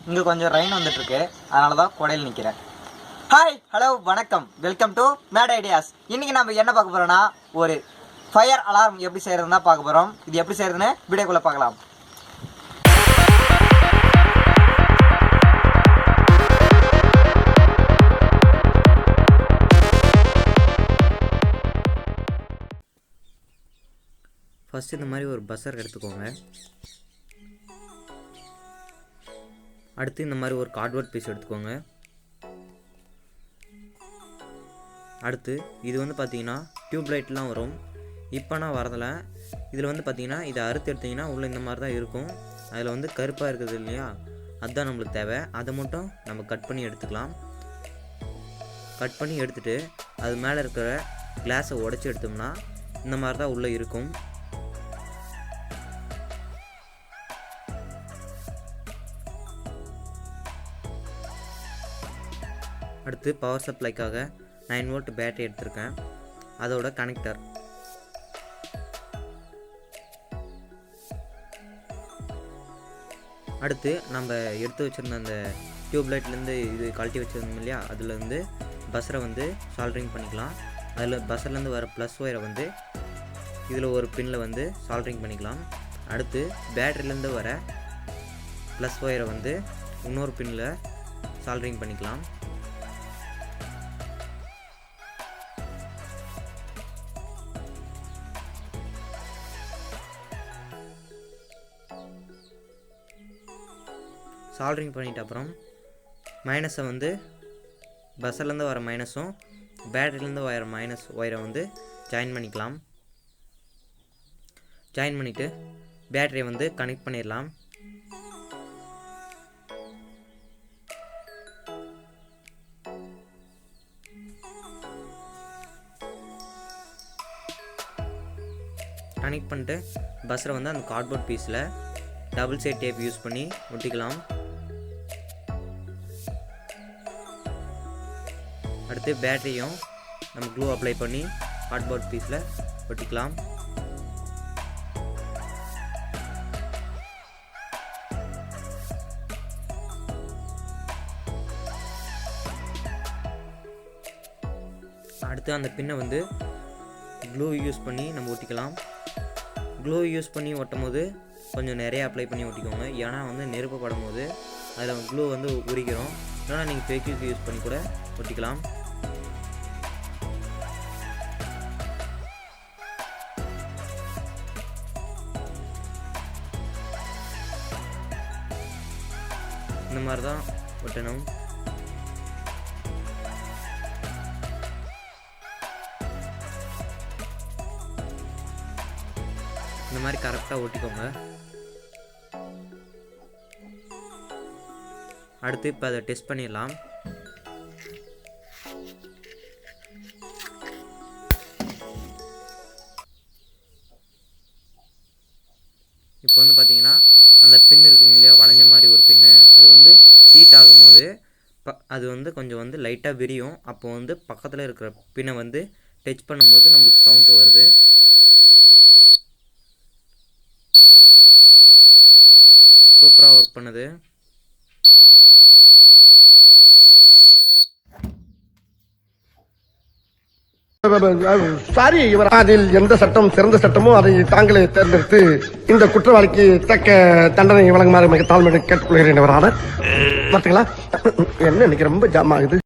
இங்கே கொஞ்சம் ரெயின் வந்துட்டுருக்கு, அதனால தான் கொடையில் நிற்கிறேன். ஹாய், ஹலோ, வணக்கம், வெல்கம் டு மேட் ஐடியாஸ். இன்றைக்கி நம்ம என்ன பார்க்க போகிறோன்னா, ஒரு ஃபயர் அலாரம் எப்படி செய்கிறதுன்னு தான் பார்க்க போகிறோம். இது எப்படி செய்கிறதுன்னு வீடியோக்குள்ளே பார்க்கலாம். ஃபஸ்ட்டு இந்த மாதிரி ஒரு பஸ்ஸர் எடுத்துக்கோங்க. அடுத்து இந்த மாதிரி ஒரு கார்ட்போர்ட் பீஸ் எடுத்துக்கோங்க. அடுத்து இது வந்து பார்த்தீங்கன்னா டியூப் லைட்லாம் வரும். இப்போ நான் வரதில்லை. இதில் வந்து பார்த்தீங்கன்னா இதை அறுத்து எடுத்திங்கன்னா உள்ளே இந்த மாதிரி தான் இருக்கும். அதில் வந்து கருப்பாக இருக்குது இல்லையா, அதுதான் நம்மளுக்கு தேவை. அதை மட்டும் நம்ம கட் பண்ணி எடுத்துக்கலாம். கட் பண்ணி எடுத்துகிட்டு அது மேலே இருக்கிற கிளாஸை உடச்சி எடுத்தோம்னா இந்த மாதிரி தான் உள்ளே இருக்கும். அடுத்து பவர் சப்ளைக்காக 9 வோல்ட் பேட்டரி எடுத்திருக்கேன், அதோட கனெக்டர். அடுத்து நம்ம எடுத்து வச்சுருந்த அந்த டியூப் லைட்லேருந்து இது கழட்டி வச்சுருந்தோம் இல்லையா, அதுலேருந்து பஸ்ஸரை வந்து சால்ட்ரிங் பண்ணிக்கலாம். அதில் பஸ்ஸர்லேருந்து வர ப்ளஸ் ஒயரை வந்து இதில் ஒரு பின்னில் வந்து சால்ட்ரிங் பண்ணிக்கலாம். அடுத்து பேட்டரிலேருந்து வர ப்ளஸ் ஒயரை வந்து இன்னொரு பின்னில் சால்ட்ரிங் பண்ணிக்கலாம். சால்ட்ரிங் பண்ணிட்ட அப்புறம் மைனஸை வந்து பஸ்ஸர்லேருந்து வர மைனஸும் பேட்டரியிலேருந்து வர மைனஸ் ஒயரை வந்து ஜாயின் பண்ணிக்கலாம். ஜாயின் பண்ணிவிட்டு பேட்டரியை வந்து கனெக்ட் பண்ணிடலாம். கனெக்ட் பண்ணிட்டு பஸ்ஸரை வந்து அந்த கார்ட்போர்ட் பீஸில் டபுள் சைட் டேப் யூஸ் பண்ணி ஒட்டிக்கலாம். அடுத்து பேட்டரியும் நம்ம க்ளூ அப்ளை பண்ணி கார்ட்போர்ட் பீஸில் ஒட்டிக்கலாம். அடுத்து அந்த பின்னை வந்து க்ளூ யூஸ் பண்ணி நம்ம ஒட்டிக்கலாம். க்ளூ யூஸ் பண்ணி ஒட்டும் போது கொஞ்சம் நிறைய அப்ளை பண்ணி ஒட்டிக்கோங்க, ஏன்னா வந்து நெருப்பு படும் போது அதில் க்ளூ வந்து உரிக்கிறோம். இல்லைனா நீங்கள் ஃபேக்யூக்கு யூஸ் பண்ணி கூட ஒட்டிக்கலாம். இந்த மாதிரி தான் ஒட்டணும். இந்த மாதிரி கரெக்டாக ஒட்டிக்கோங்க. அடுத்து இப்போ அதை டெஸ்ட் பண்ணிடலாம். இப்போ வந்து பார்த்தீங்கன்னா அந்த பின் இருக்குங்க இல்லையா, வளைஞ்ச மாதிரி ஒரு பின்னு, அது வந்து ஹீட் ஆகும்போது அது வந்து கொஞ்சம் வந்து லைட்டாக விரியும். அப்போ வந்து பக்கத்தில் இருக்கிற பின்னை வந்து டச் பண்ணும்போது நம்மளுக்கு சவுண்டு வருது. சூப்பராக ஒர்க் பண்ணுது. சாரி, அதில் எந்த சட்டம் சிறந்த சட்டமோ அதை தாங்களே தேர்ந்தெடுத்து இந்த குற்றவாளிக்கு தக்க தண்டனை வழங்குமாறு மிக தாழ்மையை கேட்டுக்கொள்கிறேன். பார்த்தீங்களா, என்ன இன்னைக்கு ரொம்ப ஜாம் ஆகுது.